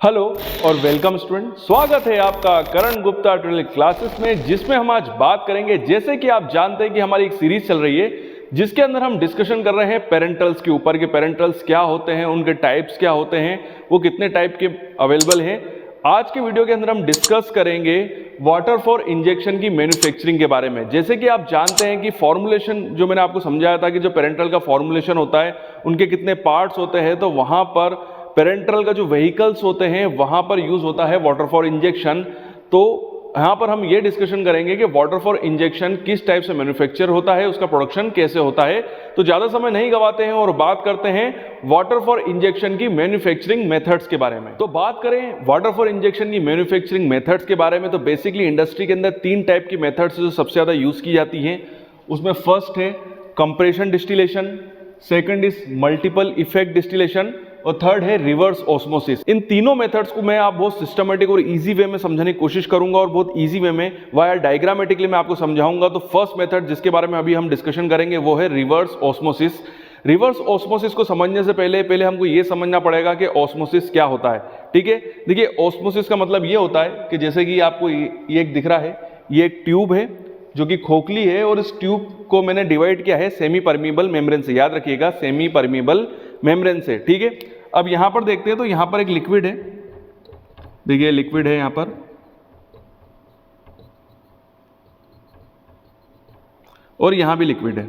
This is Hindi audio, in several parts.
हेलो और वेलकम स्टूडेंट, स्वागत है आपका करण गुप्ता ट्यूटोरियल क्लासेस में, जिसमें हम आज बात करेंगे। जैसे कि आप जानते हैं कि हमारी एक सीरीज चल रही है जिसके अंदर हम डिस्कशन कर रहे हैं पेरेंटल्स के ऊपर, के पेरेंटल्स क्या होते हैं, उनके टाइप्स क्या होते हैं, वो कितने टाइप के अवेलेबल हैं। आज के वीडियो के अंदर हम डिस्कस करेंगे वाटर फॉर इंजेक्शन की मैन्युफैक्चरिंग के बारे में। जैसे कि आप जानते हैं कि फॉर्मुलेशन, जो मैंने आपको समझाया था कि जो पेरेंटल का फॉर्मुलेशन होता है उनके कितने पार्ट्स होते हैं, तो वहां पर पेरेंटल का जो व्हीकल्स होते हैं वहां पर यूज होता है वाटर फॉर इंजेक्शन। तो यहां पर हम ये डिस्कशन करेंगे कि वाटर फॉर इंजेक्शन किस टाइप से मैन्युफैक्चर होता है, उसका प्रोडक्शन कैसे होता है। तो ज्यादा समय नहीं गवाते हैं और बात करते हैं वाटर फॉर इंजेक्शन की मैन्युफैक्चरिंग मेथड्स के बारे में। तो बात करें वाटर फॉर इंजेक्शन की मैन्युफैक्चरिंग मेथड्स के बारे में, तो बेसिकली इंडस्ट्री के अंदर तीन टाइप की मेथड्स जो सबसे ज्यादा यूज की जाती हैं। उसमें फर्स्ट है compression distillation, second is multiple effect distillation और थर्ड है रिवर्स ऑस्मोसिस। इन तीनों मेथड्स को मैं आप बहुत सिस्टमेटिक और इजी वे में समझाने की कोशिश करूंगा और बहुत इजी वे में वाया डायग्रामेटिकली मैं आपको समझाऊंगा। तो फर्स्ट मेथड जिसके बारे में अभी हम डिस्कशन करेंगे वो है रिवर्स ऑस्मोसिस। रिवर्स ऑस्मोसिस को समझने से पहले हमको ये समझना पड़ेगा कि ऑस्मोसिस क्या होता है। ठीक है, देखिए ऑस्मोसिस का मतलब ये होता है कि जैसे कि आपको ये एक दिख रहा है, ये एक ट्यूब है जो कि खोखली है और इस ट्यूब को मैंने डिवाइड किया है सेमी परमीबल मेम्ब्रेन से। याद रखिएगा, सेमी परमीबल मेम्ब्रेन से। ठीक है, अब यहां पर देखते हैं तो यहां पर एक लिक्विड है, देखिए लिक्विड है यहां पर, और यहां भी लिक्विड है।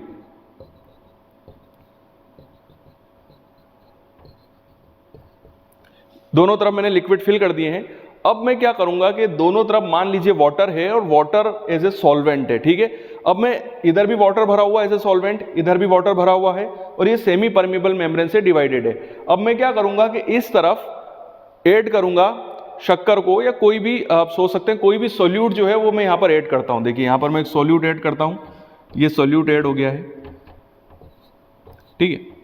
दोनों तरफ मैंने लिक्विड फिल कर दिए हैं। अब मैं क्या करूंगा कि दोनों तरफ मान लीजिए वाटर है और वाटर एज ए सॉल्वेंट है। ठीक है, अब मैं इधर भी वाटर भरा हुआ है एज ए सॉल्वेंट, इधर भी वाटर भरा हुआ है और ये सेमी परमीबल मेम्ब्रेन से डिवाइडेड है। अब मैं क्या करूंगा कि इस तरफ ऐड करूंगा शक्कर को, या कोई भी आप सोच सकते हैं कोई भी सोल्यूट जो है वो मैं यहां पर ऐड करता हूं। देखिए यहां पर मैं एक सोल्यूट ऐड करता हूं, ये सोल्यूट ऐड हो गया है। ठीक है,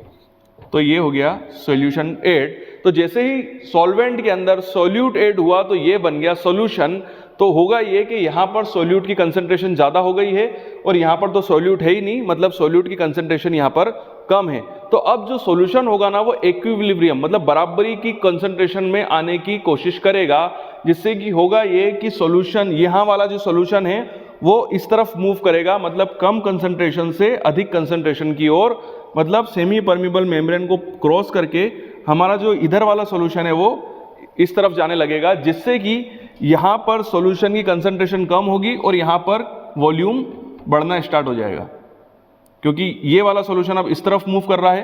तो ये हो गया सॉल्यूशन ऐड। तो जैसे ही सॉल्वेंट के अंदर सॉल्यूट ऐड हुआ तो ये बन गया सॉल्यूशन। तो होगा ये कि यहां पर सॉल्यूट की कंसंट्रेशन ज्यादा हो गई है और यहां पर तो सॉल्यूट है ही नहीं, मतलब सॉल्यूट की कंसंट्रेशन यहां पर कम है। तो अब जो सॉल्यूशन होगा ना वो इक्विलिब्रियम, मतलब बराबरी की कंसंट्रेशन में आने की कोशिश करेगा, जिससे कि होगा ये कि सॉल्यूशन, यहां वाला जो सॉल्यूशन है वो इस तरफ मूव करेगा, मतलब कम कंसंट्रेशन से अधिक कंसंट्रेशन की ओर, मतलब सेमी परमीबल मेम्ब्रेन को क्रॉस करके हमारा जो इधर वाला सॉल्यूशन है वो इस तरफ जाने लगेगा, जिससे कि यहां पर सॉल्यूशन की कंसंट्रेशन कम होगी और यहां पर वॉल्यूम बढ़ना स्टार्ट हो जाएगा, क्योंकि ये वाला सॉल्यूशन अब इस तरफ मूव कर रहा है।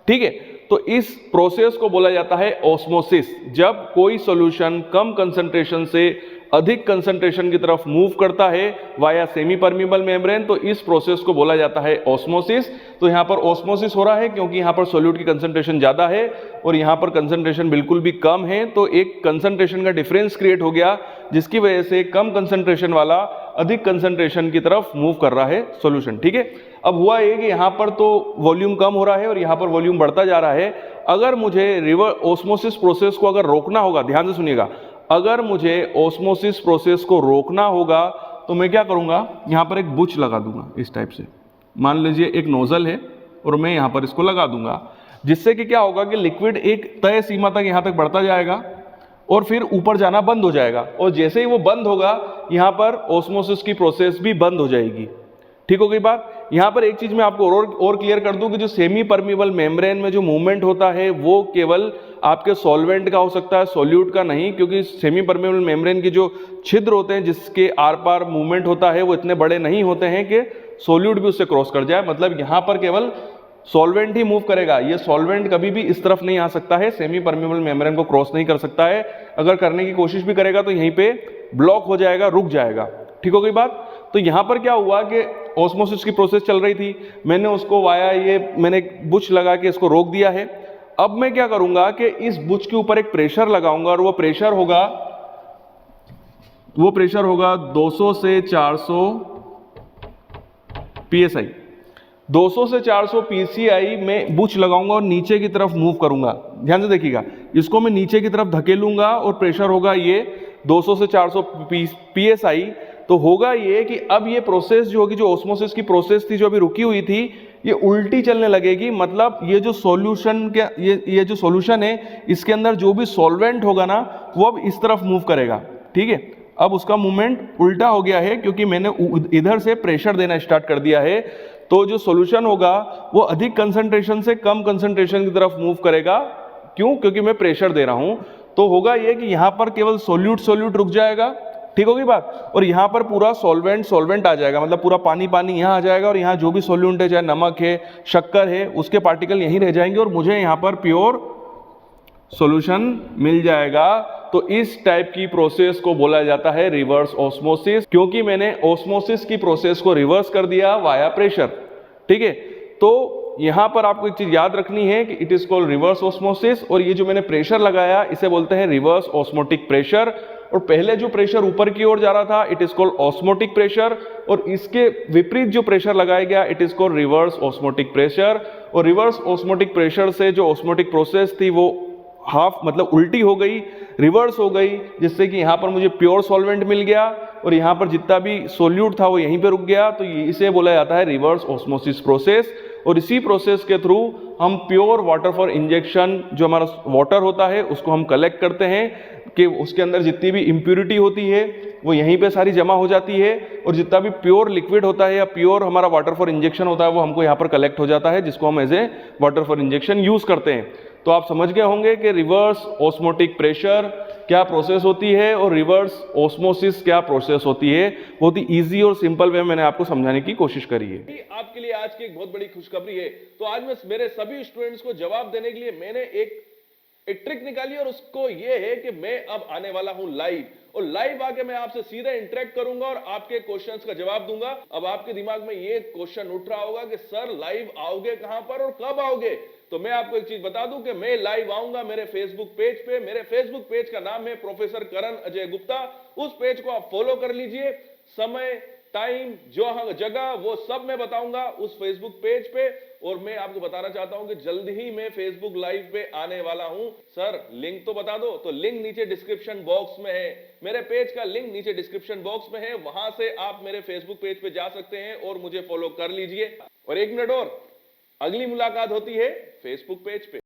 ठीक है, तो इस प्रोसेस को बोला जाता है ऑस्मोसिस। जब कोई सॉल्यूशन कम कंसंट्रेशन से अधिक कंसंट्रेशन की तरफ मूव करता है वाया सेमी परमीबल मेम्ब्रेन, तो इस प्रोसेस को बोला जाता है ऑस्मोसिस। तो यहां पर ऑस्मोसिस हो रहा है क्योंकि यहां पर सॉल्यूट की कंसंट्रेशन ज्यादा है और यहां पर कंसंट्रेशन बिल्कुल भी कम है, तो एक कंसंट्रेशन का डिफरेंस क्रिएट हो गया, जिसकी वजह से कम कंसंट्रेशन वाला अधिक कंसंट्रेशन की तरफ मूव कर रहा है सॉल्यूशन। ठीक है, अब हुआ ये कि यहां पर तो वॉल्यूम कम हो रहा है और यहां पर वॉल्यूम बढ़ता जा रहा है। अगर मुझे रिवर्स ऑस्मोसिस प्रोसेस को अगर रोकना होगा, ध्यान से सुनिएगा, अगर मुझे ऑस्मोसिस प्रोसेस को रोकना होगा तो मैं क्या करूंगा, यहां पर एक बुच लगा दूंगा इस टाइप से। मान लीजिए एक नोजल है और मैं यहां पर इसको लगा दूंगा, जिससे कि क्या होगा कि लिक्विड एक तय सीमा तक यहां तक बढ़ता जाएगा और फिर ऊपर जाना बंद हो जाएगा, और जैसे ही वो बंद होगा यहां पर ऑस्मोसिस की प्रोसेस भी बंद हो जाएगी। ठीक हो गई बात। यहां पर एक चीज मैं आपको और क्लियर कर दूं कि जो सेमी परमीबल मेम्ब्रेन में जो मूवमेंट होता है वो केवल आपके सॉल्वेंट का हो सकता है, सॉल्यूट का नहीं, क्योंकि सेमी परमीबल मेम्ब्रेन के जो छिद्र होते हैं जिसके आर पार मूवमेंट होता है वो इतने बड़े नहीं होते हैं कि सॉल्यूट भी उससे क्रॉस कर जाए। मतलब यहां पर केवल सॉल्वेंट ही मूव करेगा, ये सॉल्वेंट कभी भी इस तरफ नहीं आ सकता है, सेमी परमीबल मेम्ब्रेन को क्रॉस नहीं कर सकता है। अगर करने की कोशिश भी करेगा तो यहीं पे ब्लॉक हो जाएगा, रुक जाएगा। ठीक हो गई बात। तो यहां पर क्या हुआ कि ऑस्मोसिस की प्रोसेस चल रही थी, मैंने उसको वाया ये मैंने बुच लगा के इसको रोक दिया है। अब मैं क्या करूंगा कि इस बुच के ऊपर एक प्रेशर लगाऊंगा और वो प्रेशर होगा 200 से 400 psi। 200 से 400 psi में बुच लगाऊंगा और नीचे की तरफ मूव करूंगा। ध्यान से देखिएगा, इसको मैं नीचे की तरफ धकेलूंगा और प्रेशर होगा ये 200 से 400 psi। तो होगा ये कि अब ये प्रोसेस जो होगी, जो ऑस्मोसिस की प्रोसेस थी जो अभी रुकी हुई थी, ये उल्टी चलने लगेगी, मतलब ये जो सॉल्यूशन के ये जो सॉल्यूशन है इसके अंदर जो भी सॉल्वेंट होगा ना वो अब इस तरफ मूव करेगा, ठीक है। अब उसका मूवमेंट उल्टा हो गया है क्योंकि मैंने इधर से प्रेशर देना स्टार्ट कर दिया है, तो जो सॉल्यूशन होगा वो अधिक कंसंट्रेशन से कम कंसंट्रेशन की तरफ मूव करेगा। क्यों? क्योंकि मैं प्रेशर दे रहा हूं। तो होगा ये कि यहां पर केवल सोल्यूट रुक जाएगा, ठीक होगी बात, और यहां पर पूरा सॉल्वेंट आ जाएगा, मतलब पूरा पानी यहां आ जाएगा, और यहां जो भी सॉल्यूट है, चाहे नमक है, शक्कर है, उसके पार्टिकल यहीं रह जाएंगे और मुझे यहां पर प्योर सॉल्यूशन मिल जाएगा। तो इस टाइप की प्रोसेस को बोला जाता है रिवर्स ऑस्मोसिस, क्योंकि मैंने ऑस्मोसिस की प्रोसेस को रिवर्स कर दिया वाया प्रेशर, ठीक है। तो यहां पर आपको एक चीज याद रखनी है कि it is called reverse osmosis, और ये जो मैंने प्रेशर लगाया इसे बोलते हैं रिवर्स ऑस्मोटिक प्रेशर। और पहले जो प्रेशर ऊपर की ओर जा रहा था it is called osmotic pressure, और इसके विपरीत जो प्रेशर लगाया गया it is called reverse osmotic pressure. और रिवर्स ऑस्मोटिक प्रेशर से जो ऑस्मोटिक प्रोसेस थी वो हाफ मतलब उल्टी हो गई, रिवर्स हो गई, जिससे कि यहाँ पर मुझे प्योर सॉल्वेंट मिल गया और यहाँ पर जितना भी सोल्यूट था वो यहीं पे रुक गया। तो इसे बोला जाता है रिवर्स ऑस्मोसिस प्रोसेस। और इसी प्रोसेस के थ्रू हम प्योर वाटर फॉर इंजेक्शन, जो हमारा वाटर होता है उसको हम कलेक्ट करते हैं कि उसके अंदर जितनी भी इम्प्यूरिटी होती है वो यहीं पे सारी जमा हो जाती है, और जितना भी प्योर लिक्विड होता है या प्योर हमारा वाटर फॉर इंजेक्शन होता है वो हमको यहाँ पर कलेक्ट हो जाता है, जिसको हम as a water for injection use करते हैं। तो आप समझ गए होंगे कि रिवर्स ऑस्मोटिक प्रेशर क्या प्रोसेस होती है और रिवर्स ऑस्मोसिस क्या प्रोसेस होती है। बहुत ही इजी और सिंपल वे में मैंने आपको समझाने की कोशिश करी है। आपके लिए आज की एक बहुत बड़ी खुशखबरी है। तो आज मैं मेरे सभी स्टूडेंट्स को जवाब देने के लिए मैंने एक ट्रिक निकाली, और उसको ये है कि मैं अब आने वाला हूं लाइव, और लाइव आके मैं आपसे सीधे इंटरेक्ट करूंगा और आपके क्वेश्चंस का जवाब दूंगा। अब आपके दिमाग में ये क्वेश्चन उठ रहा होगा कि सर लाइव आओगे कहां पर और कब आओगे? तो मैं आपको एक चीज बता दूं कि मैं लाइव आऊंगा मेरे फेसबुक पेज पे। मेरे फेसबुक पेज का नाम है प्रोफेसर करण अजय गुप्ता। उस पेज को आप फॉलो कर लीजिए। समय, टाइम, जो जगह, वो सब मैं बताऊंगा उस फेसबुक पेज पे। और मैं आपको बताना चाहता हूं कि जल्द ही मैं फेसबुक लाइव पे आने वाला हूं। सर लिंक तो बता दो। तो लिंक नीचे डिस्क्रिप्शन बॉक्स में है, मेरे पेज का लिंक नीचे डिस्क्रिप्शन बॉक्स में है, वहां से आप मेरे फेसबुक पेज पे जा सकते हैं और मुझे फॉलो कर लीजिए। और एक मिनट और, अगली मुलाकात होती है फेसबुक पेज पे।